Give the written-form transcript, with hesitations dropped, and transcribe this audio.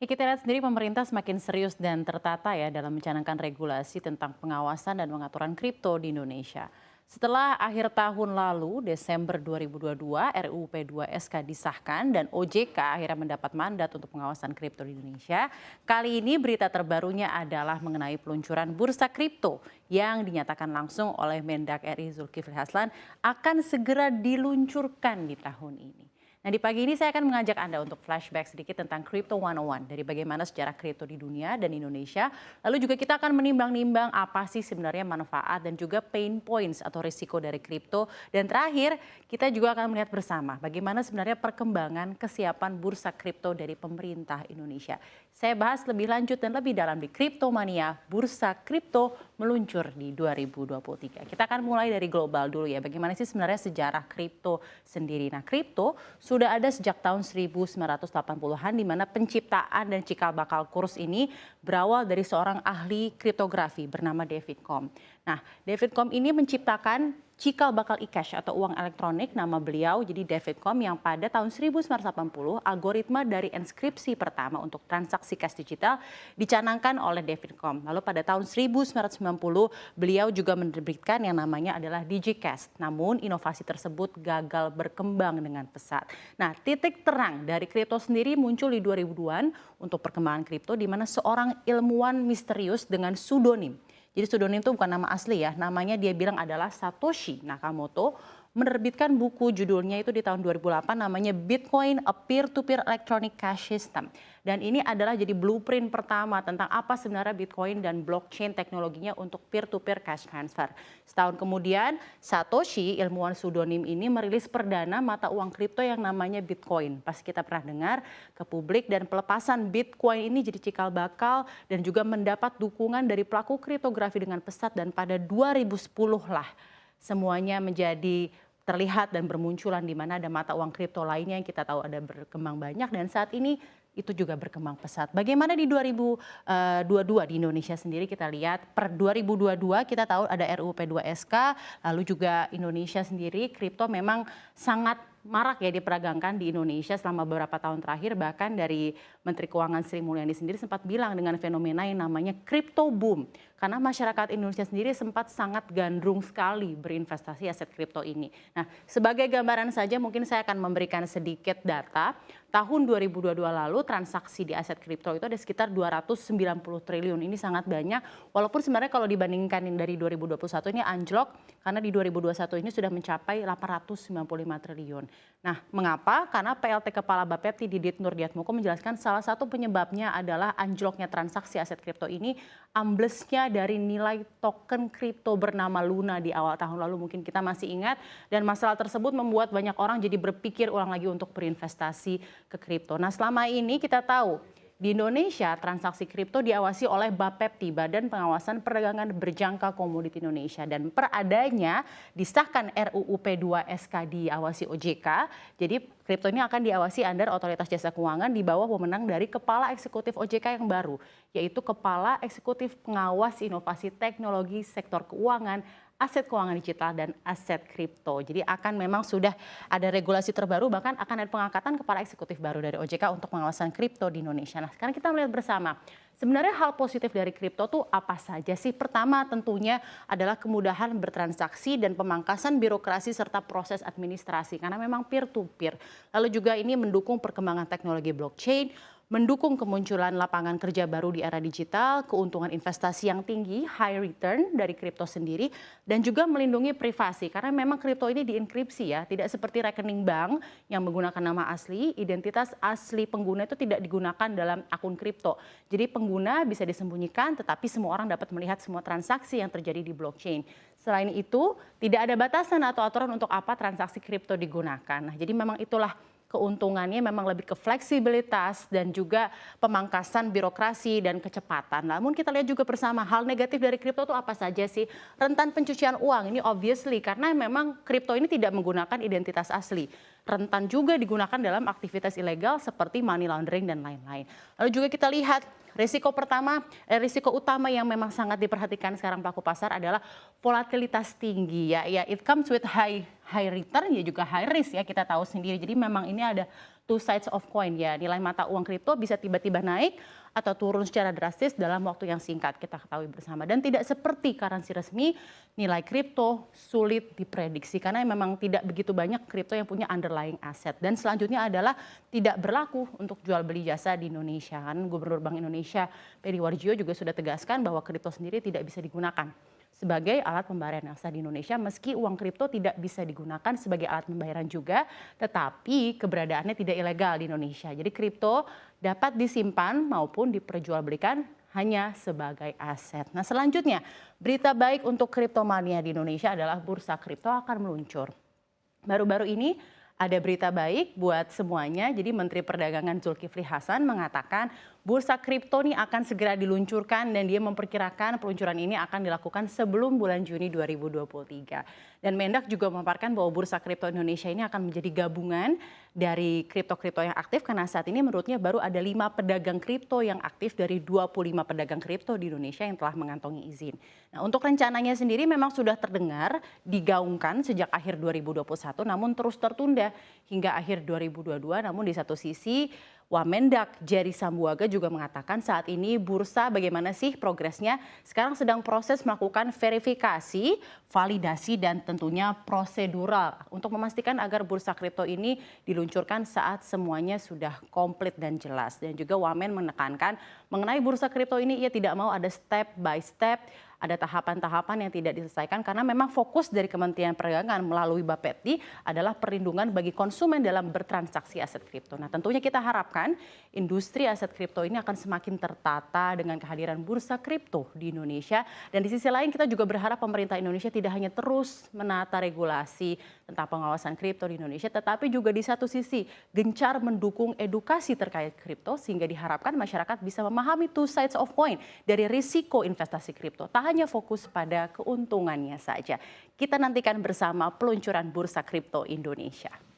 Ya, kita lihat sendiri pemerintah semakin serius dan tertata ya dalam mencanangkan regulasi tentang pengawasan dan pengaturan kripto di Indonesia. Setelah akhir tahun lalu, Desember 2022, RUU P2SK disahkan dan OJK akhirnya mendapat mandat untuk pengawasan kripto di Indonesia. Kali ini berita terbarunya adalah mengenai peluncuran bursa kripto yang dinyatakan langsung oleh Mendak RI Zulkifli Hasan akan segera diluncurkan di tahun ini. Nah, di pagi ini saya akan mengajak Anda untuk flashback sedikit tentang Crypto 101 dari bagaimana sejarah kripto di dunia dan Indonesia. Lalu juga kita akan menimbang-nimbang apa sih sebenarnya manfaat dan juga pain points atau risiko dari kripto. Dan terakhir, kita juga akan melihat bersama bagaimana sebenarnya perkembangan kesiapan bursa kripto dari pemerintah Indonesia. Saya bahas lebih lanjut dan lebih dalam di Kriptomania, bursa kripto meluncur di 2023. Kita akan mulai dari global dulu ya, bagaimana sih sebenarnya sejarah kripto sendiri. Nah, kripto sudah ada sejak tahun 1980-an di mana penciptaan dan cikal bakal kurs ini berawal dari seorang ahli kriptografi bernama David Combe. Nah, David Combe ini menciptakan cikal bakal e-cash atau uang elektronik, nama beliau jadi David Combe, yang pada tahun 1980 algoritma dari enskripsi pertama untuk transaksi cash digital dicanangkan oleh David Combe. Lalu pada tahun 1990 beliau juga menerbitkan yang namanya adalah DigiCash. Namun inovasi tersebut gagal berkembang dengan pesat. Nah, titik terang dari kripto sendiri muncul di 2000-an untuk perkembangan kripto di mana seorang ilmuwan misterius dengan pseudonym. Jadi pseudonym itu bukan nama asli ya, namanya dia bilang adalah Satoshi Nakamoto, menerbitkan buku judulnya itu di tahun 2008 namanya Bitcoin, a Peer-to-Peer Electronic Cash System. Dan ini adalah jadi blueprint pertama tentang apa sebenarnya Bitcoin dan blockchain teknologinya untuk peer-to-peer cash transfer. Setahun kemudian, Satoshi, ilmuwan pseudonym ini merilis perdana mata uang kripto yang namanya Bitcoin. Pas kita pernah dengar ke publik, dan pelepasan Bitcoin ini jadi cikal bakal dan juga mendapat dukungan dari pelaku kriptografi dengan pesat, dan pada 2010 lah semuanya menjadi terlihat dan bermunculan di mana ada mata uang kripto lainnya yang kita tahu ada berkembang banyak dan saat ini itu juga berkembang pesat. Bagaimana di 2022 di Indonesia sendiri kita lihat per 2022 kita tahu ada RUU P2SK, lalu juga Indonesia sendiri kripto memang sangat marak ya diperdagangkan di Indonesia selama beberapa tahun terakhir. Bahkan dari Menteri Keuangan Sri Mulyani sendiri sempat bilang dengan fenomena yang namanya crypto boom. Karena masyarakat Indonesia sendiri sempat sangat gandrung sekali berinvestasi aset kripto ini. Nah, sebagai gambaran saja mungkin saya akan memberikan sedikit data. Tahun 2022 lalu transaksi di aset kripto itu ada sekitar 290 triliun. Ini sangat banyak. Walaupun sebenarnya kalau dibandingkan dari 2021 ini anjlok karena di 2021 ini sudah mencapai 895 triliun. Nah, mengapa? Karena PLT Kepala Bapepti Didit Nurdiatmoko menjelaskan salah satu penyebabnya adalah anjloknya transaksi aset kripto ini, amblesnya dari nilai token kripto bernama Luna di awal tahun lalu, mungkin kita masih ingat, dan masalah tersebut membuat banyak orang jadi berpikir ulang lagi untuk berinvestasi ke kripto. Nah, selama ini kita tahu di Indonesia transaksi kripto diawasi oleh Bapepti, Badan Pengawasan Perdagangan Berjangka Komoditi Indonesia, dan per adanya disahkan RUU P2SK diawasi OJK. Jadi kripto ini akan diawasi under Otoritas Jasa Keuangan di bawah wewenang dari Kepala Eksekutif OJK yang baru, yaitu Kepala Eksekutif Pengawas Inovasi Teknologi Sektor Keuangan, Aset Keuangan Digital, dan Aset Kripto. Jadi akan memang sudah ada regulasi terbaru, bahkan akan ada pengangkatan kepala eksekutif baru dari OJK untuk pengawasan kripto di Indonesia. Nah, sekarang kita melihat bersama sebenarnya hal positif dari kripto tuh apa saja sih? Pertama tentunya adalah kemudahan bertransaksi dan pemangkasan birokrasi serta proses administrasi karena memang peer to peer. Lalu juga ini mendukung perkembangan teknologi blockchain, mendukung kemunculan lapangan kerja baru di era digital, keuntungan investasi yang tinggi, high return dari kripto sendiri, dan juga melindungi privasi. Karena memang kripto ini dienkripsi ya, tidak seperti rekening bank yang menggunakan nama asli, identitas asli pengguna itu tidak digunakan dalam akun kripto. Jadi pengguna bisa disembunyikan, tetapi semua orang dapat melihat semua transaksi yang terjadi di blockchain. Selain itu, tidak ada batasan atau aturan untuk apa transaksi kripto digunakan. Nah, jadi memang itulah keuntungannya, memang lebih ke fleksibilitas dan juga pemangkasan birokrasi dan kecepatan. Namun kita lihat juga bersama hal negatif dari kripto itu apa saja sih? Rentan pencucian uang ini obviously karena memang kripto ini tidak menggunakan identitas asli. Rentan juga digunakan dalam aktivitas ilegal seperti money laundering dan lain-lain. Lalu juga kita lihat risiko utama yang memang sangat diperhatikan sekarang pelaku pasar adalah volatilitas tinggi ya. It comes with high return ya juga high risk ya, kita tahu sendiri. Jadi memang ini ada two sides of coin ya. Nilai mata uang kripto bisa tiba-tiba naik atau turun secara drastis dalam waktu yang singkat, kita ketahui bersama. Dan tidak seperti currency resmi, nilai kripto sulit diprediksi karena memang tidak begitu banyak kripto yang punya underlying asset. Dan selanjutnya adalah tidak berlaku untuk jual beli jasa di Indonesia. Kan Gubernur Bank Indonesia Peri Warjio juga sudah tegaskan bahwa kripto sendiri tidak bisa digunakan sebagai alat pembayaran yang sah di Indonesia, meski uang kripto tidak bisa digunakan sebagai alat pembayaran juga, tetapi keberadaannya tidak ilegal di Indonesia. Jadi kripto dapat disimpan maupun diperjualbelikan hanya sebagai aset. Nah selanjutnya, berita baik untuk kriptomania di Indonesia adalah bursa kripto akan meluncur. Baru-baru ini ada berita baik buat semuanya. Jadi Menteri Perdagangan Zulkifli Hasan mengatakan bursa kripto ini akan segera diluncurkan dan dia memperkirakan peluncuran ini akan dilakukan sebelum bulan Juni 2023. Dan Mendak juga memaparkan bahwa bursa kripto Indonesia ini akan menjadi gabungan dari kripto-kripto yang aktif karena saat ini menurutnya baru ada 5 pedagang kripto yang aktif dari 25 pedagang kripto di Indonesia yang telah mengantongi izin. Nah, untuk rencananya sendiri memang sudah terdengar digaungkan sejak akhir 2021 namun terus tertunda hingga akhir 2022. Namun di satu sisi Wamendak Jerry Sambuaga juga mengatakan saat ini bursa bagaimana sih progresnya, sekarang sedang proses melakukan verifikasi, validasi dan tentunya prosedural untuk memastikan agar bursa kripto ini diluncurkan saat semuanya sudah komplit dan jelas. Dan juga Wamen menekankan mengenai bursa kripto ini ia tidak mau ada step by step, ada tahapan-tahapan yang tidak diselesaikan karena memang fokus dari Kementerian Perdagangan melalui Bapepti adalah perlindungan bagi konsumen dalam bertransaksi aset kripto. Nah tentunya kita harapkan industri aset kripto ini akan semakin tertata dengan kehadiran bursa kripto di Indonesia. Dan di sisi lain kita juga berharap pemerintah Indonesia tidak hanya terus menata regulasi tentang pengawasan kripto di Indonesia, tetapi juga di satu sisi gencar mendukung edukasi terkait kripto sehingga diharapkan masyarakat bisa memahami two sides of coin dari risiko investasi kripto. Hanya fokus pada keuntungannya saja. Kita nantikan bersama peluncuran bursa kripto Indonesia.